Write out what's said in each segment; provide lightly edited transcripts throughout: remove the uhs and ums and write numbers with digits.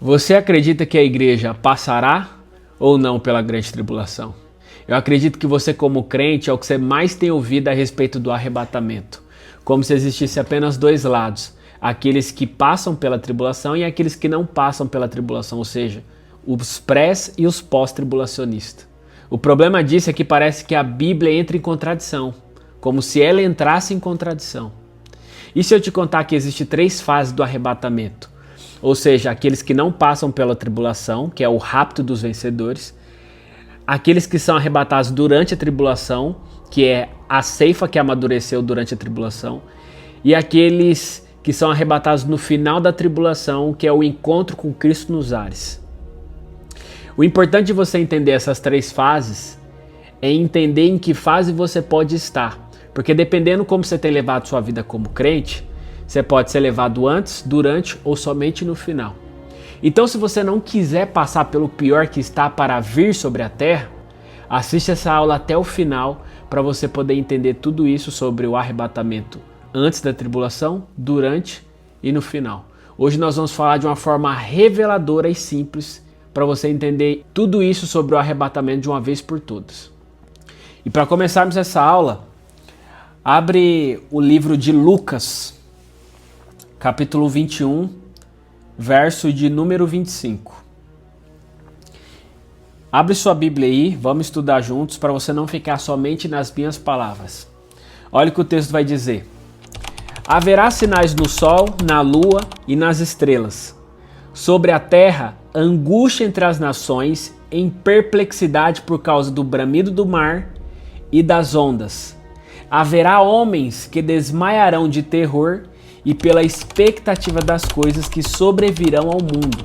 Você acredita que a igreja passará ou não pela grande tribulação? Eu acredito que você, como crente, é o que você mais tem ouvido a respeito do arrebatamento. Como se existisse apenas dois lados. Aqueles que passam pela tribulação e aqueles que não passam pela tribulação. Ou seja, os pré e os pós-tribulacionistas. O problema disso é que parece que a Bíblia entra em contradição. Como se ela entrasse em contradição. E se eu te contar que existem três fases do arrebatamento? Ou seja, aqueles que não passam pela tribulação, que é o rapto dos vencedores. Aqueles que são arrebatados durante a tribulação, que é a ceifa que amadureceu durante a tribulação. E aqueles que são arrebatados no final da tribulação, que é o encontro com Cristo nos ares. O importante de você entender essas três fases é entender em que fase você pode estar. Porque dependendo como você tem levado sua vida como crente, você pode ser levado antes, durante ou somente no final. Então, se você não quiser passar pelo pior que está para vir sobre a terra, assiste essa aula até o final para você poder entender tudo isso sobre o arrebatamento antes da tribulação, durante e no final. Hoje nós vamos falar de uma forma reveladora e simples para você entender tudo isso sobre o arrebatamento de uma vez por todas. E para começarmos essa aula, abre o livro de Lucas, capítulo 21, verso de número 25. Abre sua Bíblia aí, vamos estudar juntos para você não ficar somente nas minhas palavras. Olha o que o texto vai dizer. Haverá sinais no sol, na lua e nas estrelas. Sobre a terra, angústia entre as nações, em perplexidade por causa do bramido do mar e das ondas. Haverá homens que desmaiarão de terror e pela expectativa das coisas que sobrevirão ao mundo,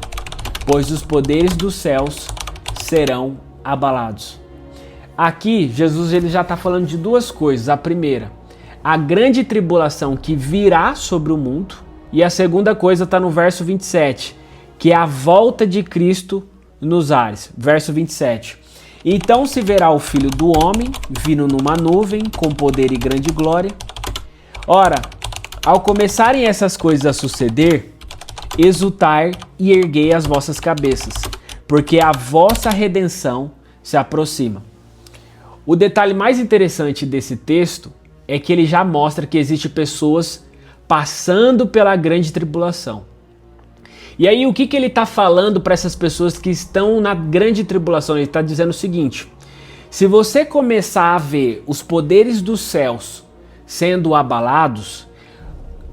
pois os poderes dos céus serão abalados. Aqui, Jesus ele já está falando de duas coisas. A primeira, a grande tribulação que virá sobre o mundo. E a segunda coisa está no verso 27, que é a volta de Cristo nos ares. Verso 27. Então se verá o Filho do Homem vindo numa nuvem com poder e grande glória. Ora, ao começarem essas coisas a suceder, exultai e erguei as vossas cabeças, porque a vossa redenção se aproxima. O detalhe mais interessante desse texto é que ele já mostra que existem pessoas passando pela grande tribulação. E aí o que ele está falando para essas pessoas que estão na grande tribulação? Ele está dizendo o seguinte: se você começar a ver os poderes dos céus sendo abalados,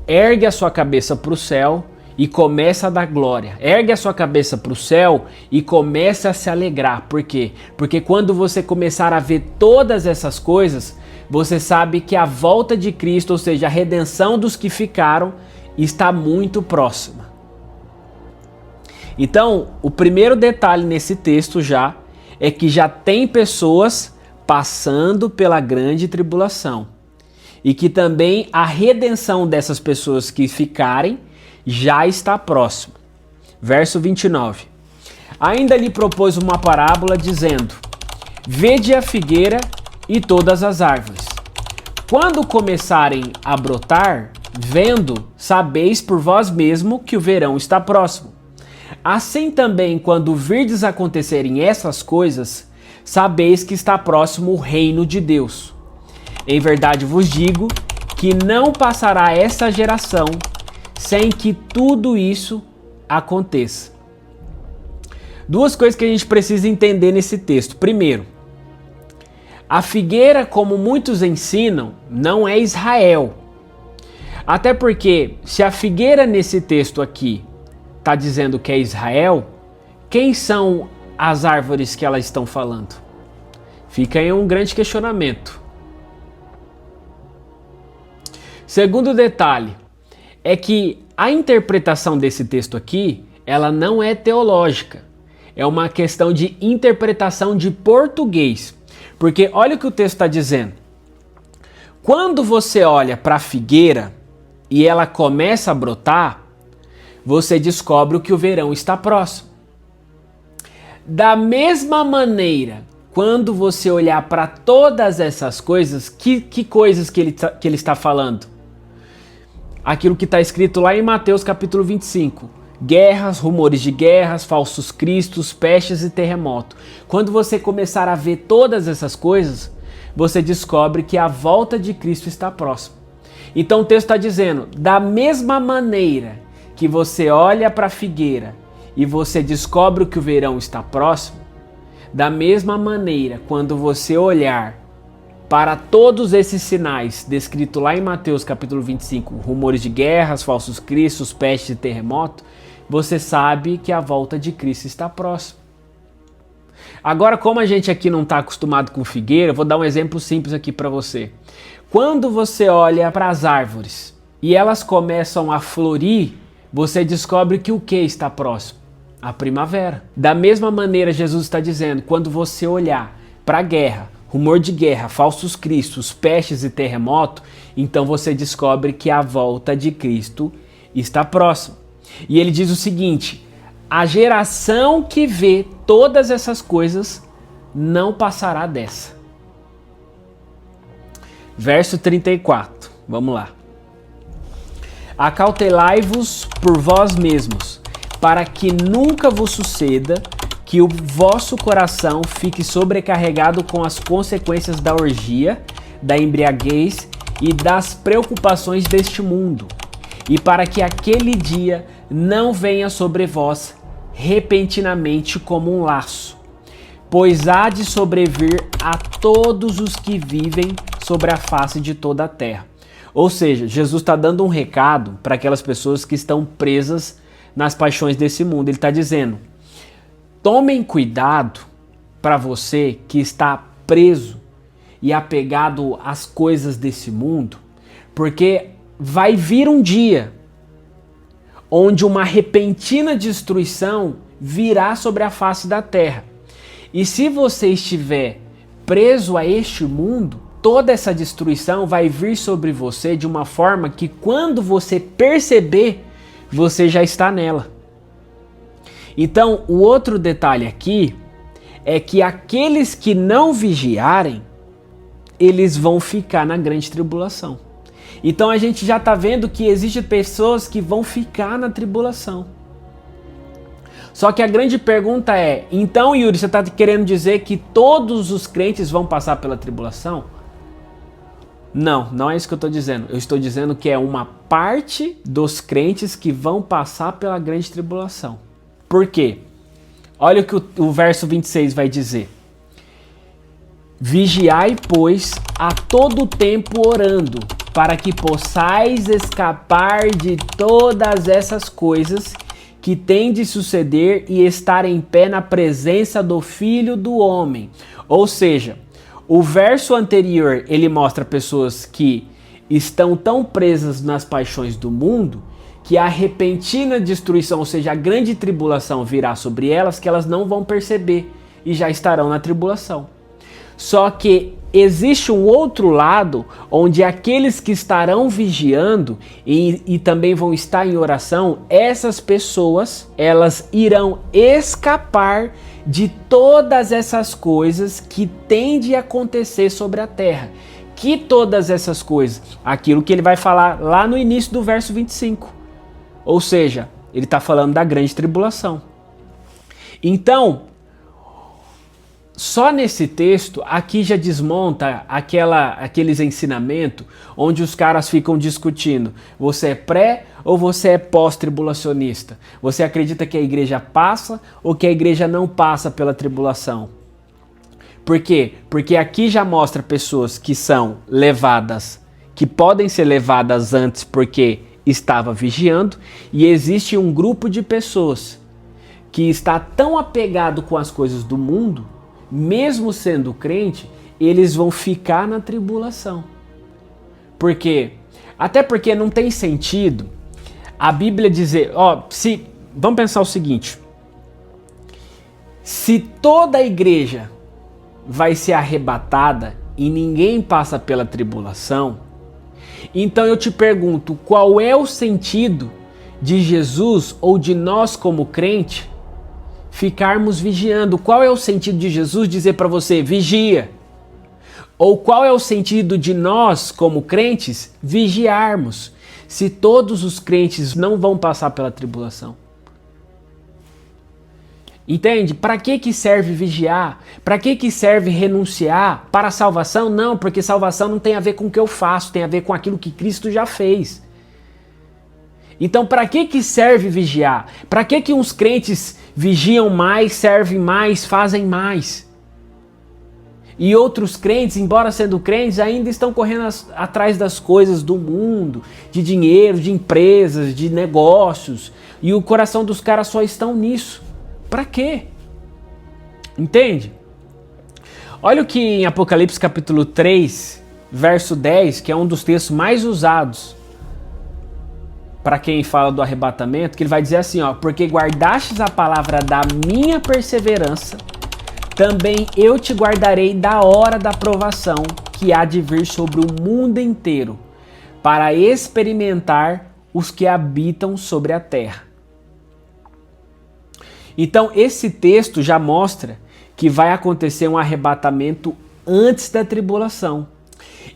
ergue a sua cabeça para o céu e começa a dar glória. Ergue a sua cabeça para o céu e começa a se alegrar. Por quê? Porque quando você começar a ver todas essas coisas, você sabe que a volta de Cristo, ou seja, a redenção dos que ficaram, está muito próxima. Então, o primeiro detalhe nesse texto já é que já tem pessoas passando pela grande tribulação. E que também a redenção dessas pessoas que ficarem já está próxima. Verso 29. Ainda lhe propôs uma parábola dizendo: vede a figueira e todas as árvores. Quando começarem a brotar, vendo, sabeis por vós mesmo que o verão está próximo. Assim também, quando virdes acontecerem essas coisas, sabeis que está próximo o reino de Deus. Em verdade vos digo que não passará essa geração sem que tudo isso aconteça. Duas coisas que a gente precisa entender nesse texto. Primeiro, a figueira, como muitos ensinam, não é Israel. Até porque, se a figueira nesse texto aqui está dizendo que é Israel, quem são as árvores que elas estão falando? Fica aí um grande questionamento. Segundo detalhe, é que a interpretação desse texto aqui, ela não é teológica. É uma questão de interpretação de português. Porque olha o que o texto está dizendo. Quando você olha para a figueira e ela começa a brotar, você descobre que o verão está próximo. Da mesma maneira, quando você olhar para todas essas coisas, que coisas que ele está falando? Aquilo que está escrito lá em Mateus capítulo 25, guerras, rumores de guerras, falsos cristos, pestes e terremoto. Quando você começar a ver todas essas coisas, você descobre que a volta de Cristo está próxima. Então o texto está dizendo, da mesma maneira que você olha para a figueira e você descobre que o verão está próximo, da mesma maneira, quando você olhar para todos esses sinais descritos lá em Mateus capítulo 25, rumores de guerras, falsos cristos, pestes e terremoto, você sabe que a volta de Cristo está próxima. Agora, como a gente aqui não está acostumado com figueira, eu vou dar um exemplo simples aqui para você. Quando você olha para as árvores e elas começam a florir, você descobre que o que está próximo? A primavera. Da mesma maneira, Jesus está dizendo, quando você olhar para a guerra, rumor de guerra, falsos cristos, pestes e terremoto, então você descobre que a volta de Cristo está próxima. E ele diz o seguinte, a geração que vê todas essas coisas não passará dessa. Verso 34, vamos lá. Acautelai-vos por vós mesmos, para que nunca vos suceda que o vosso coração fique sobrecarregado com as consequências da orgia, da embriaguez e das preocupações deste mundo, e para que aquele dia não venha sobre vós repentinamente como um laço, pois há de sobrevir a todos os que vivem sobre a face de toda a terra. Ou seja, Jesus está dando um recado para aquelas pessoas que estão presas nas paixões desse mundo. Ele está dizendo, tomem cuidado para você que está preso e apegado às coisas desse mundo, porque vai vir um dia onde uma repentina destruição virá sobre a face da terra. E se você estiver preso a este mundo, toda essa destruição vai vir sobre você de uma forma que quando você perceber, você já está nela. Então, o outro detalhe aqui é que aqueles que não vigiarem, eles vão ficar na grande tribulação. Então a gente já está vendo que existem pessoas que vão ficar na tribulação. Só que a grande pergunta é, então Yuri, você está querendo dizer que todos os crentes vão passar pela tribulação? Não, não é isso que eu estou dizendo. Eu estou dizendo que é uma parte dos crentes que vão passar pela grande tribulação. Por quê? Olha o que o verso 26 vai dizer. Vigiai, pois, a todo tempo orando, para que possais escapar de todas essas coisas que têm de suceder e estar em pé na presença do Filho do Homem. Ou seja, o verso anterior, ele mostra pessoas que estão tão presas nas paixões do mundo que a repentina destruição, ou seja, a grande tribulação virá sobre elas que elas não vão perceber e já estarão na tribulação. Só que existe um outro lado onde aqueles que estarão vigiando e também vão estar em oração, essas pessoas, elas irão escapar de todas essas coisas que têm de acontecer sobre a terra. Que todas essas coisas? Aquilo que ele vai falar lá no início do verso 25. Ou seja, ele está falando da grande tribulação. Então, só nesse texto, aqui já desmonta aqueles ensinamentos onde os caras ficam discutindo. Você é pré ou você é pós-tribulacionista? Você acredita que a igreja passa ou que a igreja não passa pela tribulação? Por quê? Porque aqui já mostra pessoas que são levadas, que podem ser levadas antes porque estava vigiando, e existe um grupo de pessoas que está tão apegado com as coisas do mundo, mesmo sendo crente, eles vão ficar na tribulação. Por quê? Até porque não tem sentido a Bíblia dizer, vamos pensar o seguinte, se toda a igreja vai ser arrebatada e ninguém passa pela tribulação, então eu te pergunto, qual é o sentido de Jesus ou de nós como crente ficarmos vigiando? Qual é o sentido de Jesus dizer para você, vigia? Ou qual é o sentido de nós como crentes vigiarmos, se todos os crentes não vão passar pela tribulação? Entende? Para que serve vigiar? Para que serve renunciar? Para a salvação? Não, porque salvação não tem a ver com o que eu faço, tem a ver com aquilo que Cristo já fez. Então, para que serve vigiar? Para que uns crentes vigiam mais, servem mais, fazem mais? E outros crentes, embora sendo crentes, ainda estão correndo atrás das coisas do mundo, de dinheiro, de empresas, de negócios. E o coração dos caras só estão nisso. Para quê? Entende? Olha o que em Apocalipse capítulo 3, verso 10, que é um dos textos mais usados para quem fala do arrebatamento, que ele vai dizer assim, ó: porque guardastes a palavra da minha perseverança, também eu te guardarei da hora da provação que há de vir sobre o mundo inteiro, para experimentar os que habitam sobre a terra. Então esse texto já mostra que vai acontecer um arrebatamento antes da tribulação.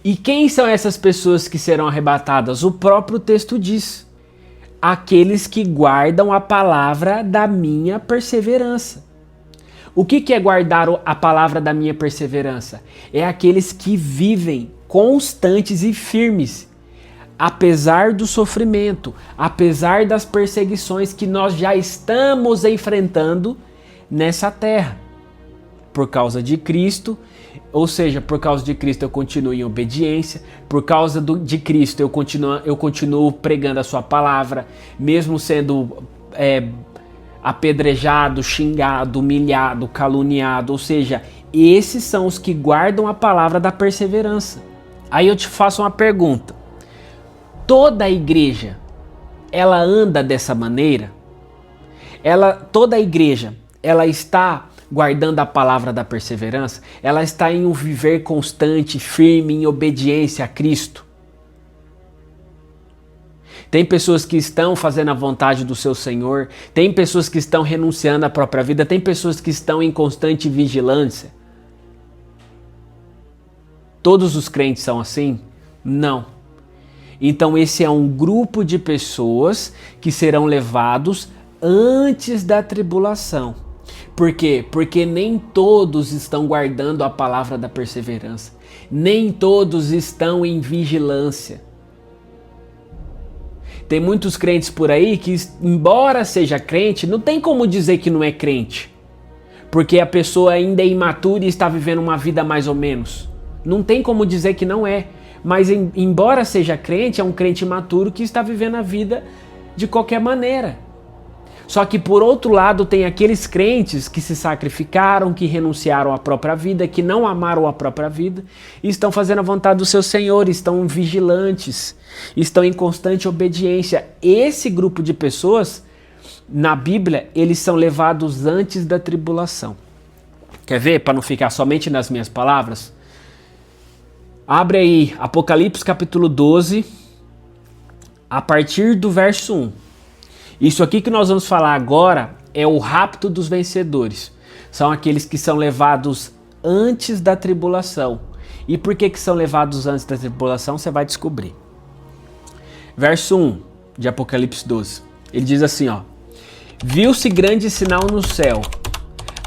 E quem são essas pessoas que serão arrebatadas? O próprio texto diz: aqueles que guardam a palavra da minha perseverança. O que é guardar a palavra da minha perseverança? É aqueles que vivem constantes e firmes, apesar do sofrimento, apesar das perseguições que nós já estamos enfrentando nessa terra. Por causa de Cristo, ou seja, por causa de Cristo eu continuo em obediência, por causa de Cristo eu continuo pregando a sua palavra, mesmo sendo apedrejado, xingado, humilhado, caluniado, ou seja, esses são os que guardam a palavra da perseverança. Aí eu te faço uma pergunta: toda a igreja, ela anda dessa maneira? Toda a igreja, ela está guardando a palavra da perseverança? Ela está em um viver constante, firme, em obediência a Cristo? Tem pessoas que estão fazendo a vontade do seu Senhor, tem pessoas que estão renunciando à própria vida, tem pessoas que estão em constante vigilância. Todos os crentes são assim? Não. Então esse é um grupo de pessoas que serão levados antes da tribulação. Por quê? Porque nem todos estão guardando a palavra da perseverança. Nem todos estão em vigilância. Tem muitos crentes por aí que, embora seja crente, não tem como dizer que não é crente. Porque a pessoa ainda é imatura e está vivendo uma vida mais ou menos. Não tem como dizer que não é. Mas embora seja crente, é um crente imaturo que está vivendo a vida de qualquer maneira. Só que por outro lado tem aqueles crentes que se sacrificaram, que renunciaram à própria vida, que não amaram a própria vida, e estão fazendo a vontade do seu Senhor, estão vigilantes, estão em constante obediência. Esse grupo de pessoas, na Bíblia, eles são levados antes da tribulação. Quer ver? Para não ficar somente nas minhas palavras. Abre aí Apocalipse capítulo 12, a partir do verso 1. Isso aqui que nós vamos falar agora é o rapto dos vencedores. São aqueles que são levados antes da tribulação. E por que são levados antes da tribulação? Você vai descobrir. Verso 1 de Apocalipse 12. Ele diz assim, ó: viu-se grande sinal no céu,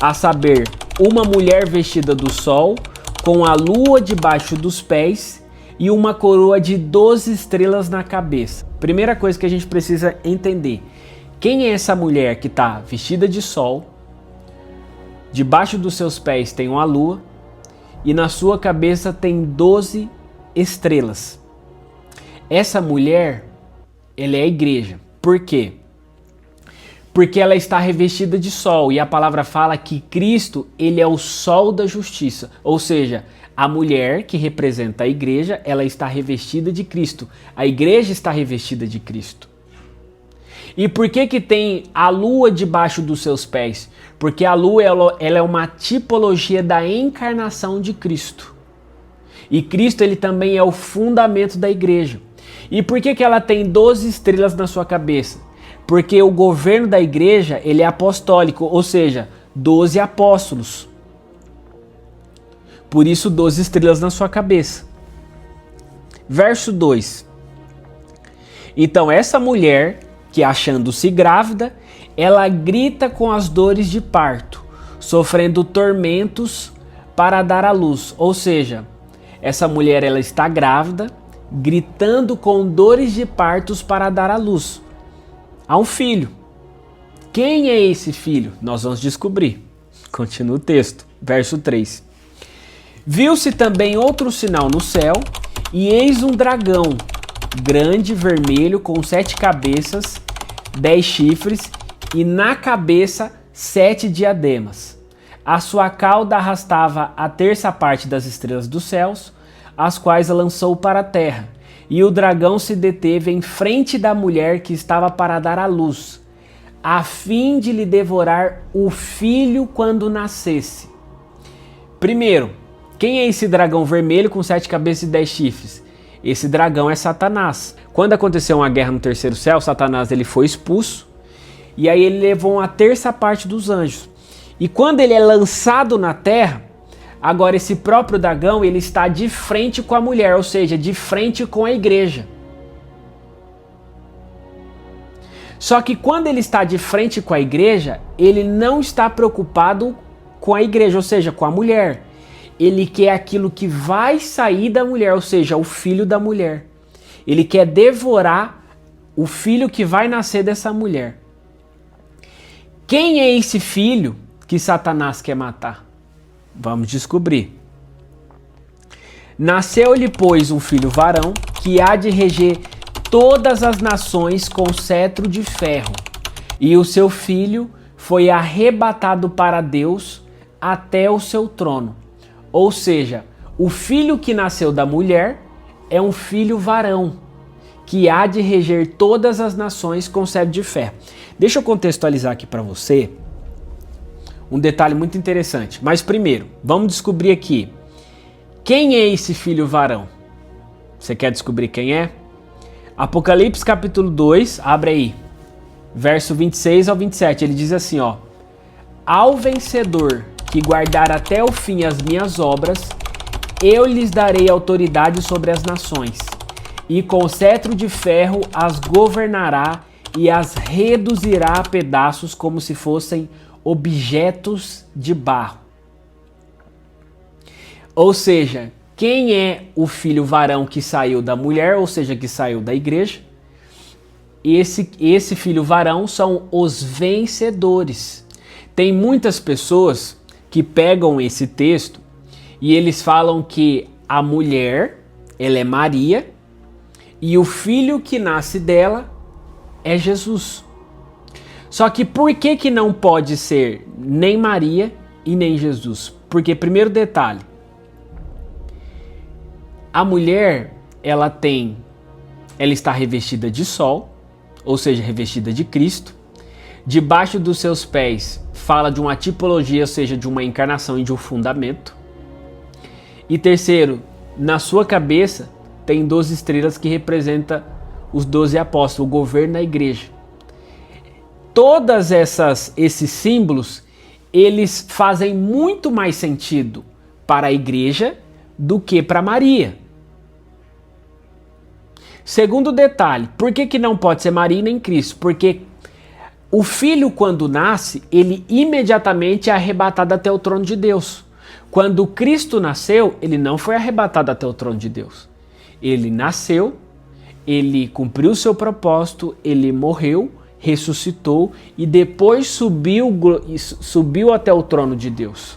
a saber, uma mulher vestida do sol, com a lua debaixo dos pés e uma coroa de 12 estrelas na cabeça. Primeira coisa que a gente precisa entender: quem é essa mulher que está vestida de sol, debaixo dos seus pés tem uma lua e na sua cabeça tem 12 estrelas? Essa mulher, ela é a igreja. Por quê? Porque ela está revestida de sol, e a palavra fala que Cristo, ele é o sol da justiça. Ou seja, a mulher que representa a igreja, ela está revestida de Cristo. A igreja está revestida de Cristo. E por que tem a lua debaixo dos seus pés? Porque a lua ela é uma tipologia da encarnação de Cristo. E Cristo ele também é o fundamento da igreja. E por que ela tem 12 estrelas na sua cabeça? Porque o governo da igreja ele é apostólico, ou seja, 12 apóstolos. Por isso 12 estrelas na sua cabeça. Verso 2. Então essa mulher, que achando-se grávida, ela grita com as dores de parto, sofrendo tormentos para dar à luz. Ou seja, essa mulher ela está grávida, gritando com dores de partos para dar à luz a um filho. Quem é esse filho? Nós vamos descobrir. Continua o texto, verso 3. Viu-se também outro sinal no céu, e eis um dragão, grande, vermelho, com 7 cabeças, 10 chifres, e na cabeça 7 diademas. A sua cauda arrastava a terça parte das estrelas dos céus, as quais lançou para a terra. E o dragão se deteve em frente da mulher que estava para dar à luz, a fim de lhe devorar o filho quando nascesse. Primeiro, quem é esse dragão vermelho com 7 cabeças e 10 chifres? Esse dragão é Satanás. Quando aconteceu uma guerra no terceiro céu, Satanás ele foi expulso, e aí ele levou uma terça parte dos anjos. E quando ele é lançado na terra, agora esse próprio dragão ele está de frente com a mulher, ou seja, de frente com a igreja. Só que quando ele está de frente com a igreja, ele não está preocupado com a igreja, ou seja, com a mulher. Ele quer aquilo que vai sair da mulher, ou seja, o filho da mulher. Ele quer devorar o filho que vai nascer dessa mulher. Quem é esse filho que Satanás quer matar? Vamos descobrir. Nasceu-lhe, pois, um filho varão, que há de reger todas as nações com cetro de ferro. E o seu filho foi arrebatado para Deus até o seu trono. Ou seja, o filho que nasceu da mulher é um filho varão, que há de reger todas as nações com cetro de ferro. Deixa eu contextualizar aqui para você um detalhe muito interessante. Mas primeiro, vamos descobrir aqui. Quem é esse filho varão? Você quer descobrir quem é? Apocalipse capítulo 2, abre aí. Verso 26 ao 27, ele diz assim, ó. Ao vencedor que guardar até o fim as minhas obras, eu lhes darei autoridade sobre as nações, e com cetro de ferro as governará e as reduzirá a pedaços como se fossem objetos de barro. Ou seja, quem é o filho varão que saiu da mulher, ou seja, que saiu da igreja? Esse filho varão são os vencedores. Tem muitas pessoas que pegam esse texto e eles falam que a mulher, ela é Maria, e o filho que nasce dela é Jesus. Só que por que não pode ser nem Maria e nem Jesus? Porque, primeiro detalhe, a mulher, ela está revestida de sol, ou seja, revestida de Cristo. Debaixo dos seus pés fala de uma tipologia, ou seja, de uma encarnação e de um fundamento. E terceiro, na sua cabeça tem 12 estrelas que representam os 12 apóstolos, o governo da igreja. Todas esses símbolos, eles fazem muito mais sentido para a igreja do que para Maria. Segundo detalhe, por que não pode ser Maria nem Cristo? Porque o filho, quando nasce, ele imediatamente é arrebatado até o trono de Deus. Quando Cristo nasceu, ele não foi arrebatado até o trono de Deus. Ele nasceu, ele cumpriu o seu propósito, ele morreu, ressuscitou e depois subiu até o trono de Deus.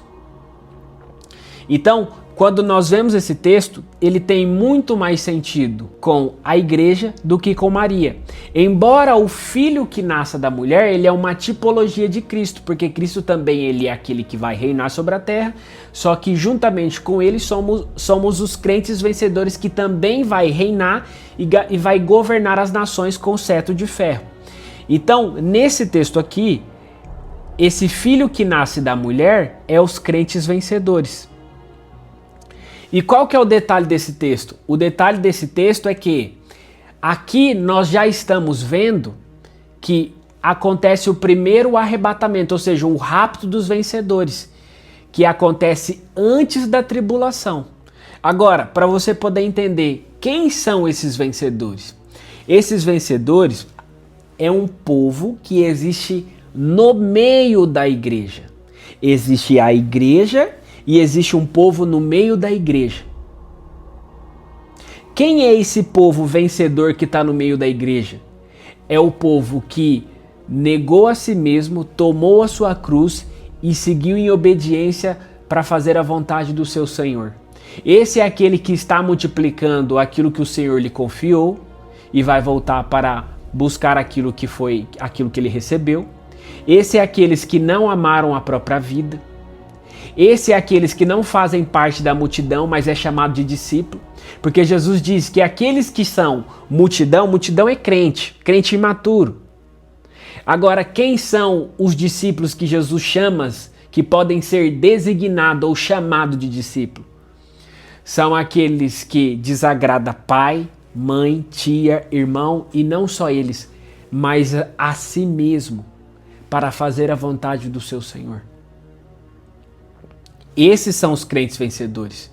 Então, quando nós vemos esse texto, ele tem muito mais sentido com a igreja do que com Maria. Embora o filho que nasça da mulher, ele é uma tipologia de Cristo, porque Cristo também ele é aquele que vai reinar sobre a terra, só que juntamente com ele somos os crentes vencedores que também vai reinar e vai governar as nações com cetro de ferro. Então, nesse texto aqui, esse filho que nasce da mulher é os crentes vencedores. E qual que é o detalhe desse texto? O detalhe desse texto é que aqui nós já estamos vendo que acontece o primeiro arrebatamento, ou seja, o rapto dos vencedores, que acontece antes da tribulação. Agora, para você poder entender quem são esses vencedores? Esses vencedores é um povo que existe no meio da igreja. Existe a igreja e existe um povo no meio da igreja. Quem é esse povo vencedor que está no meio da igreja? É o povo que negou a si mesmo, tomou a sua cruz e seguiu em obediência para fazer a vontade do seu Senhor. Esse é aquele que está multiplicando aquilo que o Senhor lhe confiou e vai voltar para buscar aquilo que ele recebeu. Esse é aqueles que não amaram a própria vida. Esse é aqueles que não fazem parte da multidão, mas é chamado de discípulo. Porque Jesus diz que aqueles que são multidão é crente imaturo. Agora, quem são os discípulos que Jesus chama, que podem ser designados ou chamados de discípulo? São aqueles que desagradam pai, mãe, tia, irmão, e não só eles, mas a si mesmo, para fazer a vontade do seu Senhor. Esses são os crentes vencedores.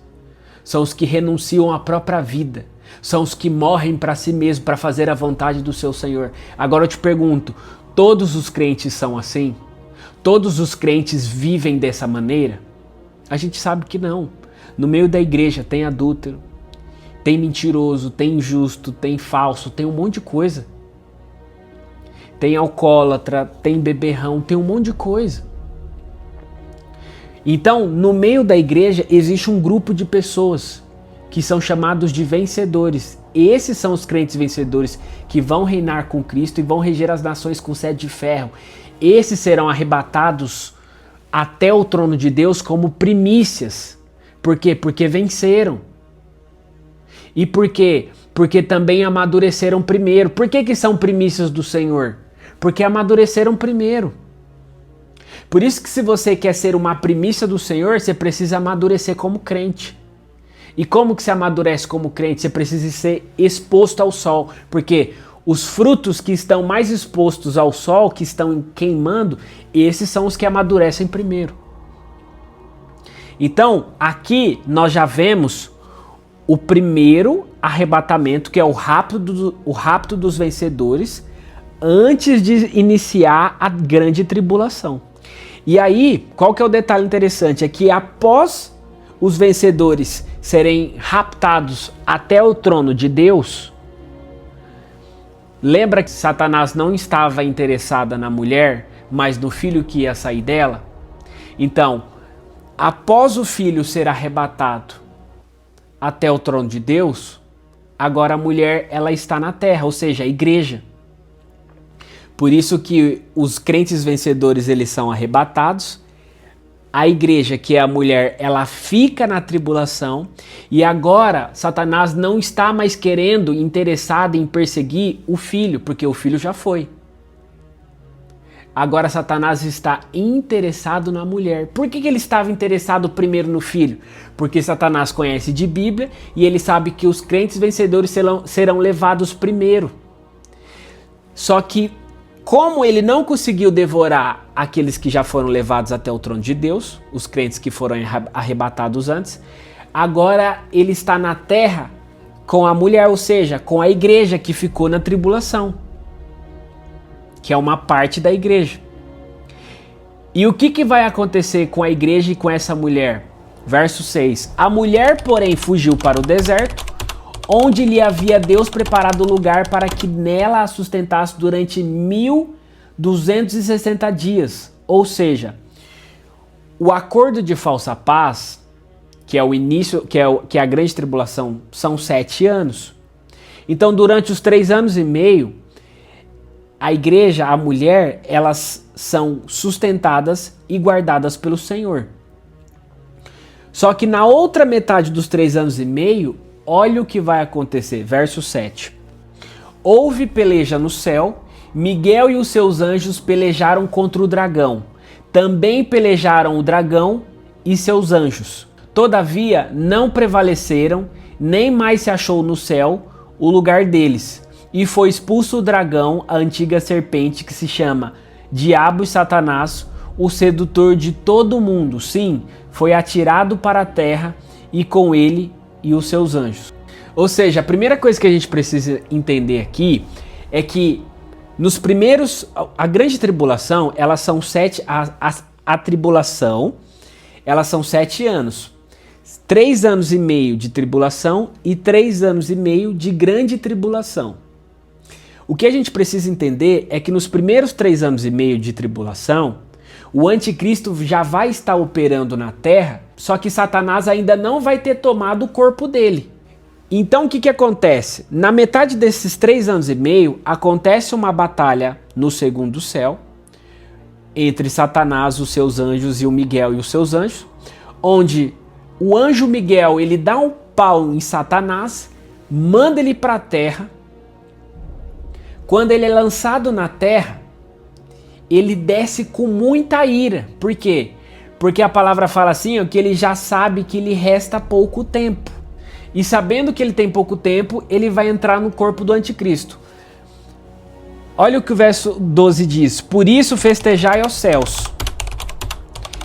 São os que renunciam à própria vida. São os que morrem para si mesmo, para fazer a vontade do seu Senhor. Agora eu te pergunto, todos os crentes são assim? Todos os crentes vivem dessa maneira? A gente sabe que não. No meio da igreja tem adúltero, tem mentiroso, tem injusto, tem falso, tem um monte de coisa. Tem alcoólatra, tem beberrão, tem um monte de coisa. Então, no meio da igreja existe um grupo de pessoas que são chamados de vencedores. Esses são os crentes vencedores que vão reinar com Cristo e vão reger as nações com sede de ferro. Esses serão arrebatados até o trono de Deus como primícias. Por quê? Porque venceram. E por quê? Porque também amadureceram primeiro. Por que são primícias do Senhor? Porque amadureceram primeiro. Por isso que se você quer ser uma primícia do Senhor, você precisa amadurecer como crente. E como que se amadurece como crente? Você precisa ser exposto ao sol. Porque os frutos que estão mais expostos ao sol, que estão queimando, esses são os que amadurecem primeiro. Então, aqui nós já vemos o primeiro arrebatamento, que é o rapto dos vencedores, antes de iniciar a grande tribulação. E aí, qual que é o detalhe interessante? É que após os vencedores serem raptados até o trono de Deus, lembra que Satanás não estava interessado na mulher, mas no filho que ia sair dela? Então, após o filho ser arrebatado até o trono de Deus, agora a mulher ela está na terra, ou seja, a igreja. Por isso que os crentes vencedores eles são arrebatados, a igreja, que é a mulher, ela fica na tribulação, e agora Satanás não está mais interessado em perseguir o filho, porque o filho já foi. Agora Satanás está interessado na mulher. Por que ele estava interessado primeiro no filho? Porque Satanás conhece de Bíblia e ele sabe que os crentes vencedores serão levados primeiro. Só que, como ele não conseguiu devorar aqueles que já foram levados até o trono de Deus, os crentes que foram arrebatados antes, agora ele está na terra com a mulher, ou seja, com a igreja que ficou na tribulação, que é uma parte da igreja. E o que vai acontecer com a igreja e com essa mulher? Verso 6. A mulher, porém, fugiu para o deserto, onde lhe havia Deus preparado lugar para que nela a sustentasse durante 1260 dias. Ou seja, o acordo de falsa paz, que é o início, que é a grande tribulação, são 7 anos. Então, durante os 3 anos e meio, a igreja, a mulher, elas são sustentadas e guardadas pelo Senhor. Só que na outra metade dos 3 anos e meio, olha o que vai acontecer. Verso 7. Houve peleja no céu, Miguel e os seus anjos pelejaram contra o dragão. Também pelejaram o dragão e seus anjos. Todavia não prevaleceram, nem mais se achou no céu o lugar deles. E foi expulso o dragão, a antiga serpente que se chama Diabo e Satanás, o sedutor de todo mundo. Sim, foi atirado para a terra e com ele e os seus anjos. Ou seja, a primeira coisa que a gente precisa entender aqui é que Nos primeiros, a grande tribulação, elas são a tribulação, elas são 7 anos. 3 anos e meio de tribulação e 3 anos e meio de grande tribulação. O que a gente precisa entender é que nos primeiros 3 anos e meio de tribulação, o anticristo já vai estar operando na terra, só que Satanás ainda não vai ter tomado o corpo dele. Então o que acontece? Na metade desses 3 anos e meio, acontece uma batalha no segundo céu, entre Satanás, os seus anjos, e o Miguel e os seus anjos, onde o anjo Miguel, ele dá um pau em Satanás, manda ele para a terra. Quando ele é lançado na terra, ele desce com muita ira. Por quê? Porque a palavra fala assim, ó, que ele já sabe que lhe resta pouco tempo. E sabendo que ele tem pouco tempo, ele vai entrar no corpo do anticristo. Olha o que o verso 12 diz. Por isso festejai aos céus,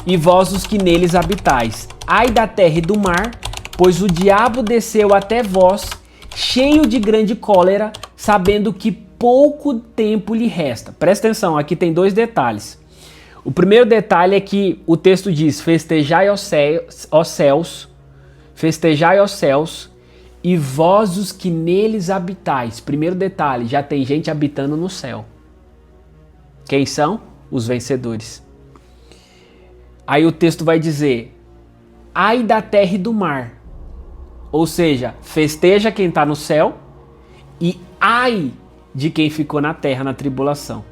e vós os que neles habitais. Ai da terra e do mar, pois o diabo desceu até vós, cheio de grande cólera, sabendo que pouco tempo lhe resta. Presta atenção, aqui tem 2 detalhes. O primeiro detalhe é que o texto diz, festejai aos céus, festejai aos céus, e vós os que neles habitais. Primeiro detalhe, já tem gente habitando no céu. Quem são? Os vencedores. Aí o texto vai dizer, ai da terra e do mar. Ou seja, festeja quem está no céu e ai de quem ficou na terra na tribulação.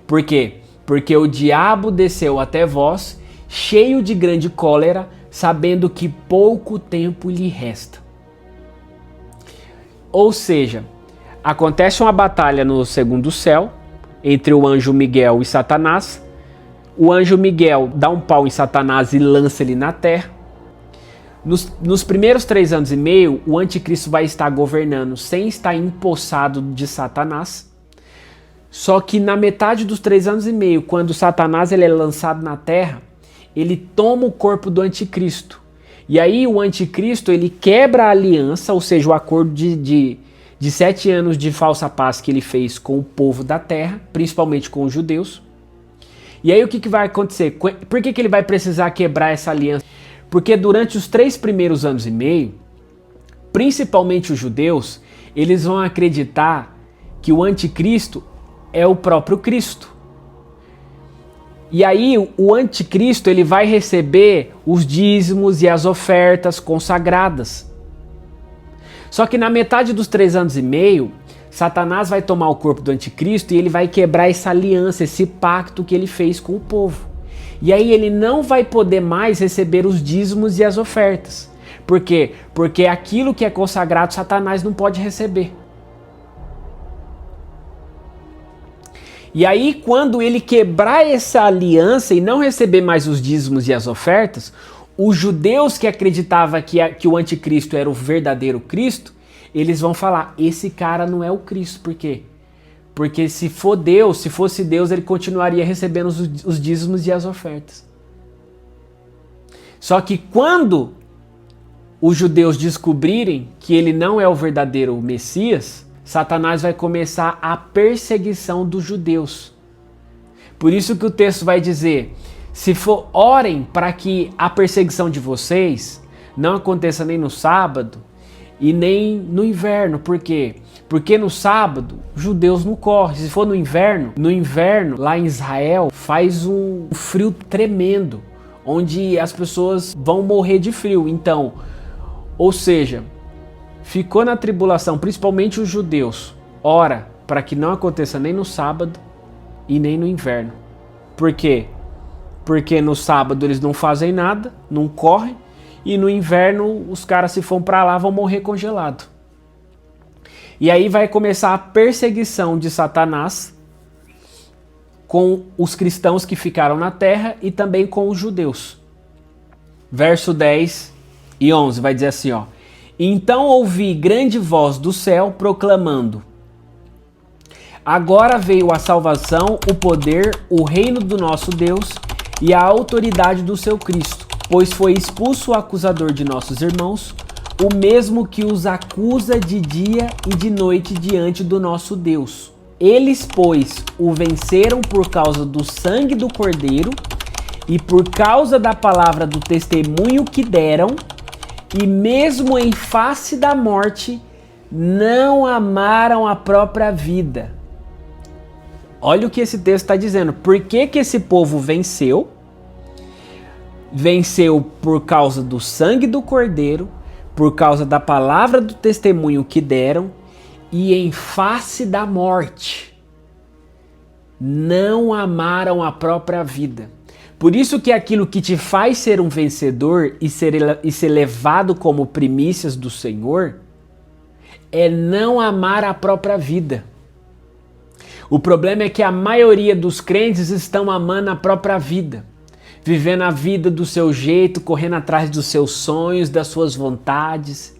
Por quê? Porque o diabo desceu até vós, cheio de grande cólera, sabendo que pouco tempo lhe resta. Ou seja, acontece uma batalha no segundo céu, entre o anjo Miguel e Satanás. O anjo Miguel dá um pau em Satanás e lança ele na terra. Nos primeiros 3 anos e meio, o anticristo vai estar governando sem estar empossado de Satanás. Só que na metade dos 3 anos e meio, quando Satanás ele é lançado na terra, ele toma o corpo do anticristo. E aí o anticristo ele quebra a aliança, ou seja, o acordo de 7 anos de falsa paz que ele fez com o povo da terra, principalmente com os judeus. E aí o que vai acontecer? Por que ele vai precisar quebrar essa aliança? Porque durante os 3 primeiros anos e meio, principalmente os judeus, eles vão acreditar que o anticristo é o próprio Cristo. E aí o anticristo ele vai receber os dízimos e as ofertas consagradas. Só que na metade dos 3 anos e meio, Satanás vai tomar o corpo do anticristo e ele vai quebrar essa aliança, esse pacto que ele fez com o povo. E aí ele não vai poder mais receber os dízimos e as ofertas. Por quê? Porque aquilo que é consagrado, Satanás não pode receber. E aí quando ele quebrar essa aliança e não receber mais os dízimos e as ofertas, os judeus que acreditavam que o anticristo era o verdadeiro Cristo, eles vão falar, esse cara não é o Cristo. Por quê? Porque se fosse Deus, ele continuaria recebendo os dízimos e as ofertas. Só que quando os judeus descobrirem que ele não é o verdadeiro Messias, Satanás vai começar a perseguição dos judeus. Por isso que o texto vai dizer, orem para que a perseguição de vocês não aconteça nem no sábado e nem no inverno. Por quê? Porque no sábado, judeus não correm. Se for no inverno, lá em Israel, faz um frio tremendo, onde as pessoas vão morrer de frio. Então, ou seja, ficou na tribulação, principalmente os judeus, ora para que não aconteça nem no sábado e nem no inverno. Por quê? Porque no sábado eles não fazem nada, não correm, e no inverno os caras se for para lá vão morrer congelado. E aí vai começar a perseguição de Satanás com os cristãos que ficaram na terra e também com os judeus. Verso 10 e 11 vai dizer assim, ó. Então ouvi grande voz do céu proclamando, agora veio a salvação, o poder, o reino do nosso Deus e a autoridade do seu Cristo, pois foi expulso o acusador de nossos irmãos, o mesmo que os acusa de dia e de noite diante do nosso Deus. Eles, pois, o venceram por causa do sangue do Cordeiro e por causa da palavra do testemunho que deram, e mesmo em face da morte, não amaram a própria vida. Olha o que esse texto está dizendo. Por que que esse povo venceu? Venceu por causa do sangue do Cordeiro, por causa da palavra do testemunho que deram, e em face da morte, não amaram a própria vida. Por isso que aquilo que te faz ser um vencedor e ser levado como primícias do Senhor é não amar a própria vida. O problema é que a maioria dos crentes estão amando a própria vida, vivendo a vida do seu jeito, correndo atrás dos seus sonhos, das suas vontades.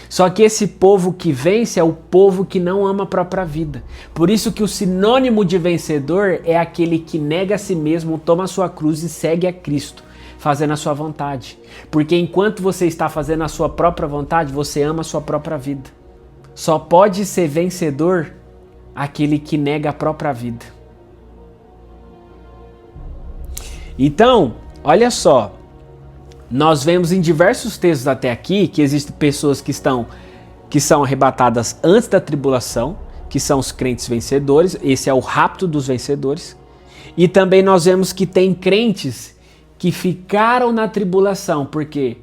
Só que esse povo que vence é o povo que não ama a própria vida. Por isso que o sinônimo de vencedor é aquele que nega a si mesmo, toma a sua cruz e segue a Cristo, fazendo a sua vontade. Porque enquanto você está fazendo a sua própria vontade, você ama a sua própria vida. Só pode ser vencedor aquele que nega a própria vida. Então, olha só. Nós vemos em diversos textos até aqui que existem pessoas que são arrebatadas antes da tribulação, que são os crentes vencedores. Esse é o rapto dos vencedores. E também nós vemos que tem crentes que ficaram na tribulação. Por quê?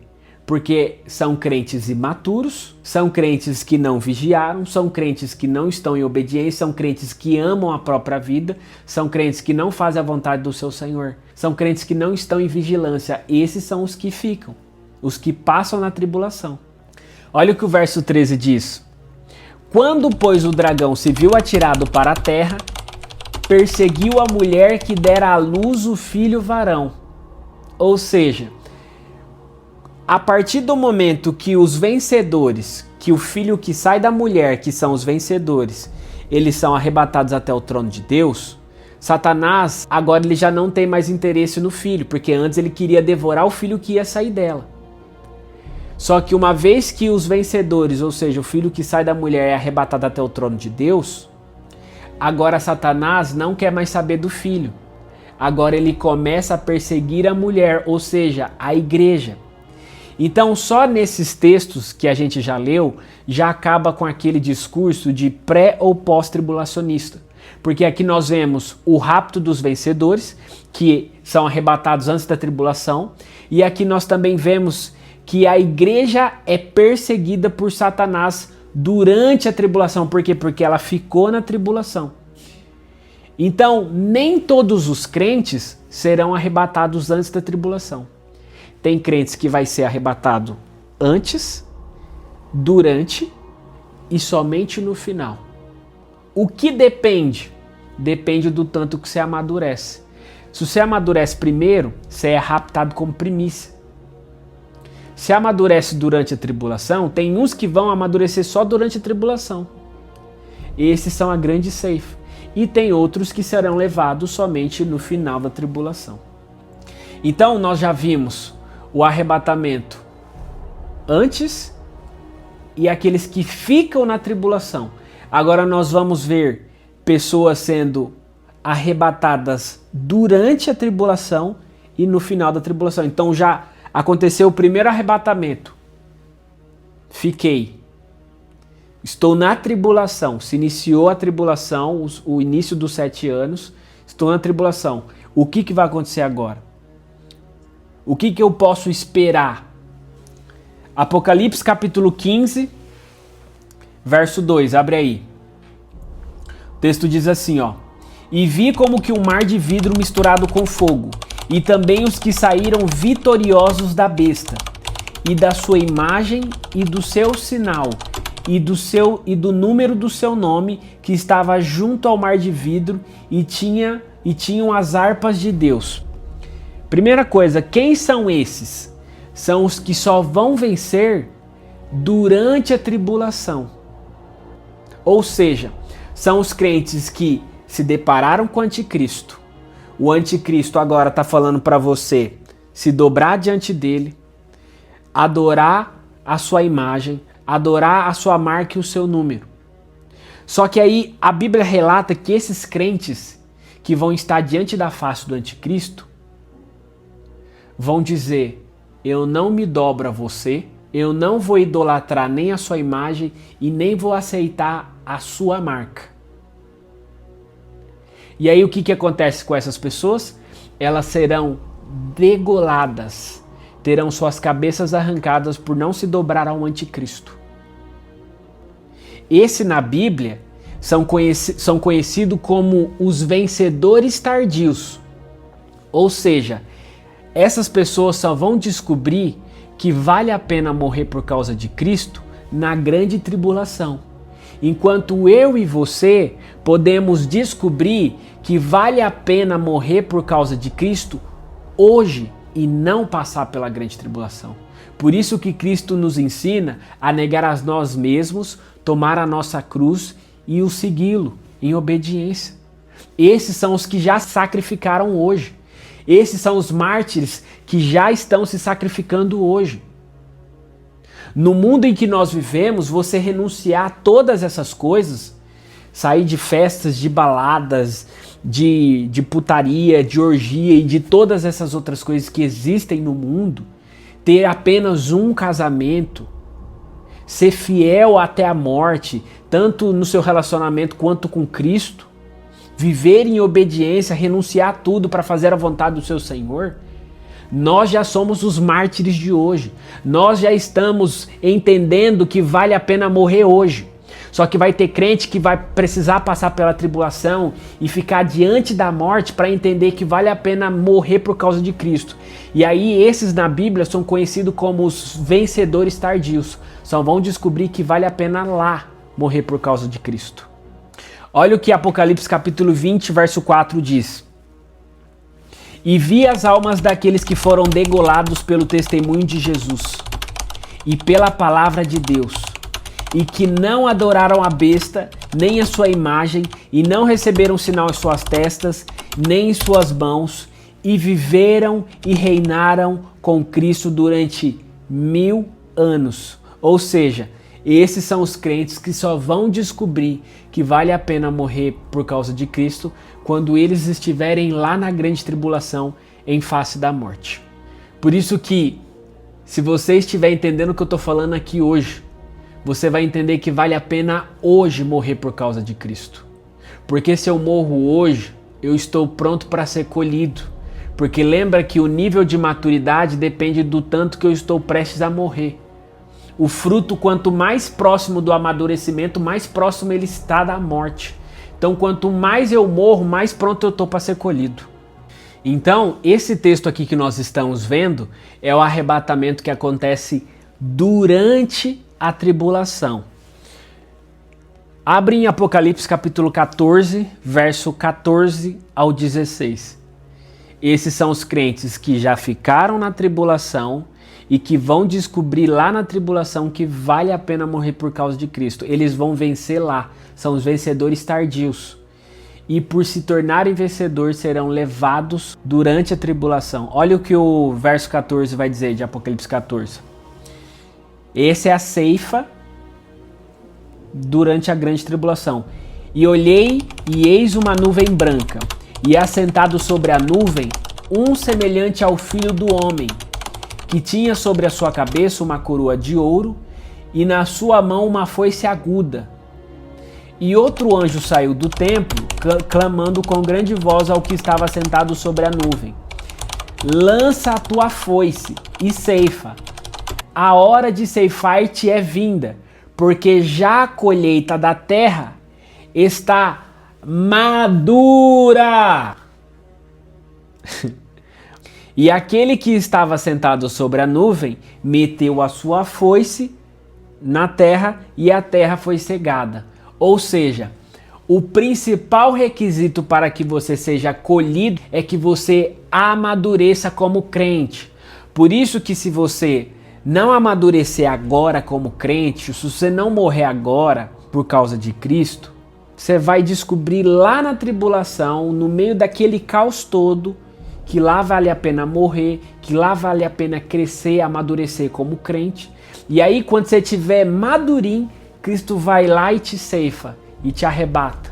Porque são crentes imaturos, são crentes que não vigiaram, são crentes que não estão em obediência, são crentes que amam a própria vida, são crentes que não fazem a vontade do seu Senhor, são crentes que não estão em vigilância. Esses são os que ficam, os que passam na tribulação. Olha o que o verso 13 diz. Quando, pois, o dragão se viu atirado para a terra, perseguiu a mulher que dera à luz o filho varão. Ou seja, a partir do momento que os vencedores, que o filho que sai da mulher, que são os vencedores, eles são arrebatados até o trono de Deus, Satanás agora ele já não tem mais interesse no filho, porque antes ele queria devorar o filho que ia sair dela. Só que uma vez que os vencedores, ou seja, o filho que sai da mulher é arrebatado até o trono de Deus, agora Satanás não quer mais saber do filho. Agora ele começa a perseguir a mulher, ou seja, a igreja. Então, só nesses textos que a gente já leu, já acaba com aquele discurso de pré ou pós-tribulacionista. Porque aqui nós vemos o rapto dos vencedores, que são arrebatados antes da tribulação, e aqui nós também vemos que a igreja é perseguida por Satanás durante a tribulação. Por quê? Porque ela ficou na tribulação. Então, nem todos os crentes serão arrebatados antes da tribulação. Tem crentes que vai ser arrebatado antes, durante e somente no final. O que depende? Depende do tanto que você amadurece. Se você amadurece primeiro, você é raptado como primícia. Se amadurece durante a tribulação, tem uns que vão amadurecer só durante a tribulação. Esses são a grande ceifa. E tem outros que serão levados somente no final da tribulação. Então nós já vimos o arrebatamento antes e aqueles que ficam na tribulação. Agora nós vamos ver pessoas sendo arrebatadas durante a tribulação e no final da tribulação. Então já aconteceu o primeiro arrebatamento. Fiquei. Estou na tribulação. Se iniciou a tribulação, o início dos 7 anos. Estou na tribulação. O que vai acontecer agora? O que eu posso esperar? Apocalipse capítulo 15, verso 2, abre aí. O texto diz assim, ó. E vi como que um mar de vidro misturado com fogo, e também os que saíram vitoriosos da besta, e da sua imagem e do seu sinal, e do número do seu nome, que estava junto ao mar de vidro, e tinham as harpas de Deus. Primeira coisa, quem são esses? São os que só vão vencer durante a tribulação. Ou seja, são os crentes que se depararam com o anticristo. O anticristo agora está falando para você se dobrar diante dele, adorar a sua imagem, adorar a sua marca e o seu número. Só que aí a Bíblia relata que esses crentes que vão estar diante da face do anticristo vão dizer: eu não me dobro a você, eu não vou idolatrar nem a sua imagem e nem vou aceitar a sua marca. E aí o que acontece com essas pessoas? Elas serão degoladas, terão suas cabeças arrancadas por não se dobrar ao anticristo. Esse na Bíblia são conhecidos como os vencedores tardios. Ou seja, essas pessoas só vão descobrir que vale a pena morrer por causa de Cristo na grande tribulação. Enquanto eu e você podemos descobrir que vale a pena morrer por causa de Cristo hoje e não passar pela grande tribulação. Por isso que Cristo nos ensina a negar a nós mesmos, tomar a nossa cruz e o segui-lo em obediência. Esses são os que já sacrificaram hoje. Esses são os mártires que já estão se sacrificando hoje. No mundo em que nós vivemos, você renunciar a todas essas coisas, sair de festas, de baladas, de putaria, de orgia e de todas essas outras coisas que existem no mundo, ter apenas um casamento, ser fiel até a morte, tanto no seu relacionamento quanto com Cristo, viver em obediência, renunciar a tudo para fazer a vontade do seu Senhor, nós já somos os mártires de hoje. Nós já estamos entendendo que vale a pena morrer hoje. Só que vai ter crente que vai precisar passar pela tribulação e ficar diante da morte para entender que vale a pena morrer por causa de Cristo. E aí esses na Bíblia são conhecidos como os vencedores tardios. Só vão descobrir que vale a pena lá morrer por causa de Cristo. Olha o que Apocalipse capítulo 20, verso 4 diz. E vi as almas daqueles que foram degolados pelo testemunho de Jesus e pela palavra de Deus, e que não adoraram a besta, nem a sua imagem, e não receberam sinal em suas testas, nem em suas mãos, e viveram e reinaram com Cristo durante 1000 anos. Ou seja, esses são os crentes que só vão descobrir que vale a pena morrer por causa de Cristo quando eles estiverem lá na grande tribulação em face da morte. Por isso que, se você estiver entendendo o que eu estou falando aqui hoje, você vai entender que vale a pena hoje morrer por causa de Cristo. Porque se eu morro hoje, eu estou pronto para ser colhido. Porque lembra que o nível de maturidade depende do tanto que eu estou prestes a morrer. O fruto, quanto mais próximo do amadurecimento, mais próximo ele está da morte. Então, quanto mais eu morro, mais pronto eu estou para ser colhido. Então, esse texto aqui que nós estamos vendo é o arrebatamento que acontece durante a tribulação. Abre em Apocalipse capítulo 14, verso 14 ao 16. Esses são os crentes que já ficaram na tribulação e que vão descobrir lá na tribulação que vale a pena morrer por causa de Cristo. Eles vão vencer lá, são os vencedores tardios. E por se tornarem vencedores serão levados durante a tribulação. Olha o que o verso 14 vai dizer de Apocalipse 14. Essa é a ceifa durante a grande tribulação. E olhei e eis uma nuvem branca, e assentado sobre a nuvem, um semelhante ao Filho do Homem, que tinha sobre a sua cabeça uma coroa de ouro, e na sua mão uma foice aguda. E outro anjo saiu do templo, clamando com grande voz ao que estava sentado sobre a nuvem: lança a tua foice e ceifa. A hora de ceifar-te é vinda, porque já a colheita da terra está madura. E aquele que estava sentado sobre a nuvem meteu a sua foice na terra e a terra foi cegada. Ou seja, o principal requisito para que você seja colhido é que você amadureça como crente. Por isso que se você não amadurecer agora como crente, se você não morrer agora por causa de Cristo, você vai descobrir lá na tribulação, no meio daquele caos todo, que lá vale a pena morrer, que lá vale a pena crescer, amadurecer como crente. E aí quando você estiver madurinho, Cristo vai lá e te ceifa. e te arrebata.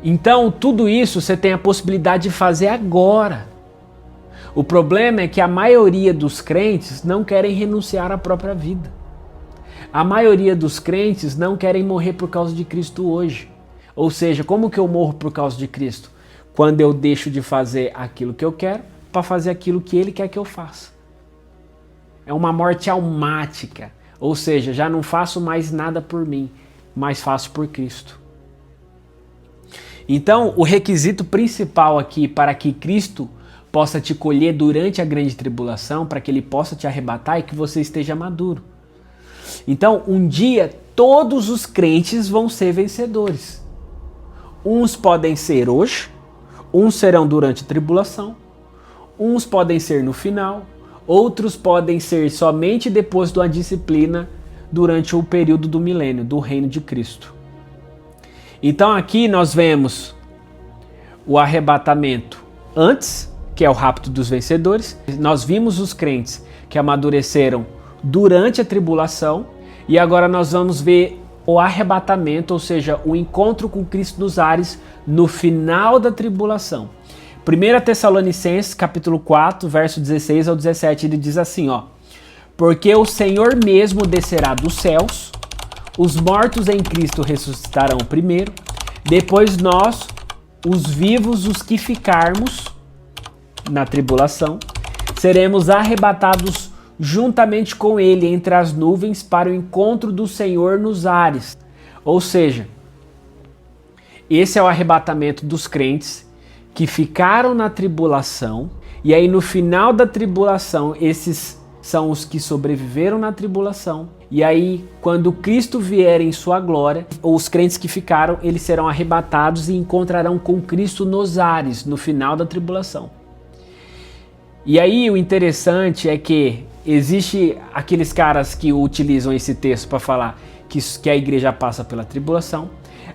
Então, tudo isso você tem a possibilidade de fazer agora. O problema é que a maioria dos crentes não querem renunciar à própria vida. A maioria dos crentes não querem morrer por causa de Cristo hoje. Ou seja, como que eu morro por causa de Cristo? Quando eu deixo de fazer aquilo que eu quero para fazer aquilo que Ele quer que eu faça. É uma morte almática. Ou seja, já não faço mais nada por mim, mas faço por Cristo. Então, o requisito principal aqui para que Cristo possa te colher durante a grande tribulação, para que Ele possa te arrebatar, é que você esteja maduro. Então, um dia, todos os crentes vão ser vencedores. Uns podem ser hoje, uns serão durante a tribulação, uns podem ser no final, outros podem ser somente depois de uma disciplina durante o período do milênio, do reino de Cristo. Então aqui nós vemos o arrebatamento antes, que é o rapto dos vencedores. Nós vimos os crentes que amadureceram durante a tribulação e agora nós vamos ver o arrebatamento, ou seja, o encontro com Cristo nos ares no final da tribulação. 1 Tessalonicenses, capítulo 4, verso 16 ao 17, ele diz assim, ó: porque o Senhor mesmo descerá dos céus, os mortos em Cristo ressuscitarão primeiro, depois nós, os vivos, os que ficarmos na tribulação, seremos arrebatados juntamente com Ele entre as nuvens para o encontro do Senhor nos ares. Ou seja, esse é o arrebatamento dos crentes que ficaram na tribulação, e aí no final da tribulação, esses são os que sobreviveram na tribulação, e aí quando Cristo vier em sua glória, os crentes que ficaram, eles serão arrebatados e encontrarão com Cristo nos ares, no final da tribulação. E aí o interessante é que existe aqueles caras que utilizam esse texto para falar que a igreja passa pela tribulação.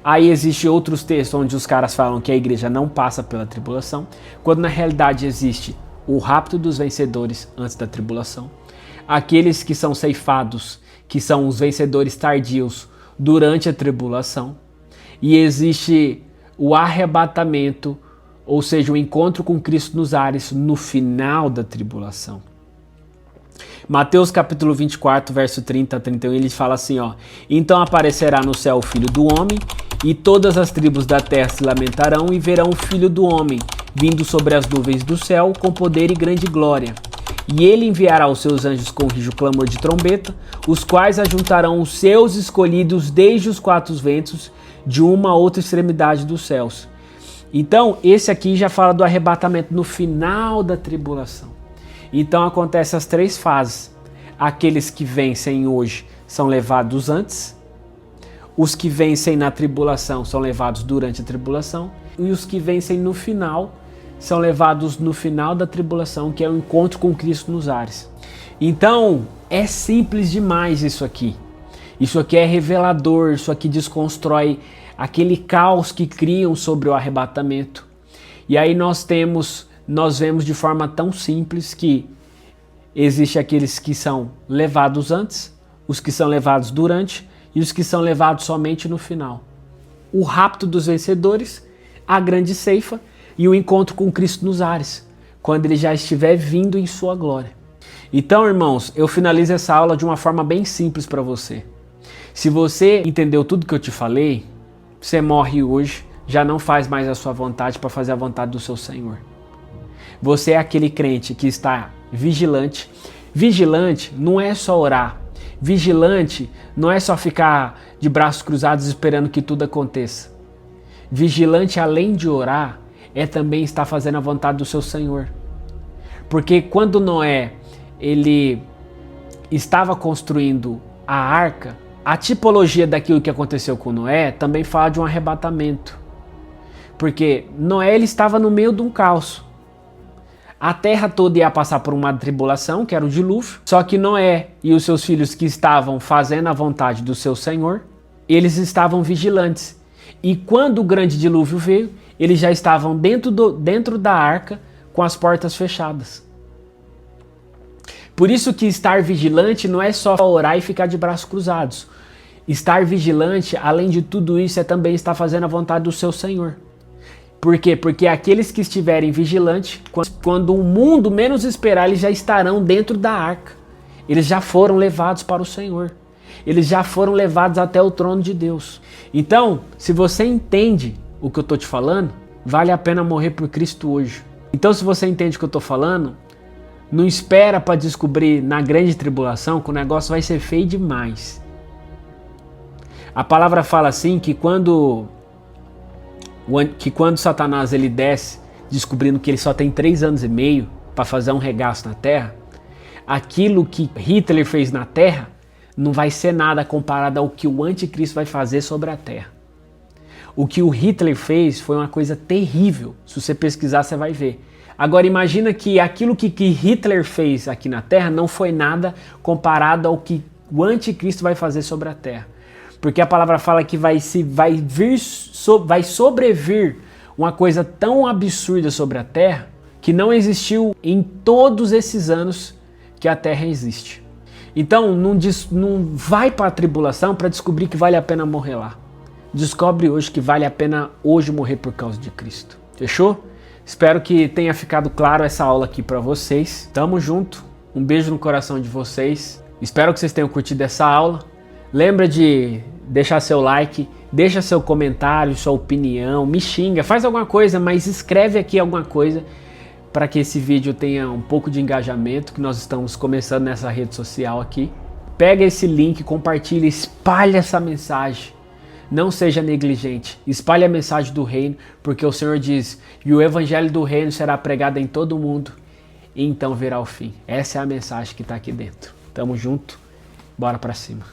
Aí existe outros textos onde os caras falam que a igreja não passa pela tribulação, quando na realidade existe o rapto dos vencedores antes da tribulação, aqueles que são ceifados, que são os vencedores tardios durante a tribulação, e existe o arrebatamento, ou seja, o encontro com Cristo nos ares no final da tribulação. Mateus capítulo 24, verso 30 a 31, ele fala assim, ó: então aparecerá no céu o Filho do Homem, e todas as tribos da terra se lamentarão e verão o Filho do Homem vindo sobre as nuvens do céu com poder e grande glória. E ele enviará os seus anjos com rijo clamor de trombeta, os quais ajuntarão os seus escolhidos desde os quatro ventos, de uma a outra extremidade dos céus. Então, esse aqui já fala do arrebatamento no final da tribulação. Então acontecem as três fases. Aqueles que vencem hoje são levados antes, os que vencem na tribulação são levados durante a tribulação, e os que vencem no final são levados no final da tribulação, que é o encontro com Cristo nos ares. Então, é simples demais isso aqui. Isso aqui é revelador, isso aqui desconstrói aquele caos que criam sobre o arrebatamento. E aí nós vemos de forma tão simples que existe aqueles que são levados antes, os que são levados durante e os que são levados somente no final. O rapto dos vencedores, a grande ceifa e o encontro com Cristo nos ares, quando ele já estiver vindo em sua glória. Então, irmãos, eu finalizo essa aula de uma forma bem simples para você. Se você entendeu tudo que eu te falei, você morre hoje, já não faz mais a sua vontade para fazer a vontade do seu Senhor. Você é aquele crente que está vigilante. Vigilante não é só orar. Vigilante não é só ficar de braços cruzados esperando que tudo aconteça. Vigilante, além de orar, é também estar fazendo a vontade do seu Senhor. Porque quando Noé ele estava construindo a arca, a tipologia daquilo que aconteceu com Noé também fala de um arrebatamento. Porque Noé ele estava no meio de um caos. A terra toda ia passar por uma tribulação, que era o dilúvio. Só que Noé e os seus filhos que estavam fazendo a vontade do seu Senhor, eles estavam vigilantes. E quando o grande dilúvio veio, eles já estavam dentro da arca com as portas fechadas. Por isso que estar vigilante não é só orar e ficar de braços cruzados. Estar vigilante, além de tudo isso, é também estar fazendo a vontade do seu Senhor. Por quê? Porque aqueles que estiverem vigilantes, quando o mundo menos esperar, eles já estarão dentro da arca. Eles já foram levados para o Senhor. Eles já foram levados até o trono de Deus. Então, se você entende o que eu estou te falando, vale a pena morrer por Cristo hoje. Então, se você entende o que eu estou falando, não espera para descobrir na grande tribulação que o negócio vai ser feio demais. A palavra fala assim que quando Satanás ele desce, descobrindo que ele só tem 3 anos e meio para fazer um regaço na terra, aquilo que Hitler fez na terra não vai ser nada comparado ao que o anticristo vai fazer sobre a terra. O que o Hitler fez foi uma coisa terrível. Se você pesquisar, você vai ver. Agora imagina que aquilo que Hitler fez aqui na terra não foi nada comparado ao que o anticristo vai fazer sobre a terra. Porque a palavra fala que vai sobrevir uma coisa tão absurda sobre a terra que não existiu em todos esses anos que a terra existe. Então não vai para a tribulação para descobrir que vale a pena morrer lá. Descobre hoje que vale a pena hoje morrer por causa de Cristo. Fechou? Espero que tenha ficado claro essa aula aqui para vocês. Tamo junto. Um beijo no coração de vocês. Espero que vocês tenham curtido essa aula. Lembra de deixar seu like, deixa seu comentário, sua opinião, me xinga, faz alguma coisa, mas escreve aqui alguma coisa para que esse vídeo tenha um pouco de engajamento, que nós estamos começando nessa rede social aqui. Pega esse link, compartilha, espalha essa mensagem. Não seja negligente, espalhe a mensagem do reino, porque o Senhor diz, e o evangelho do reino será pregado em todo o mundo, e então virá o fim. Essa é a mensagem que está aqui dentro. Tamo junto, bora pra cima.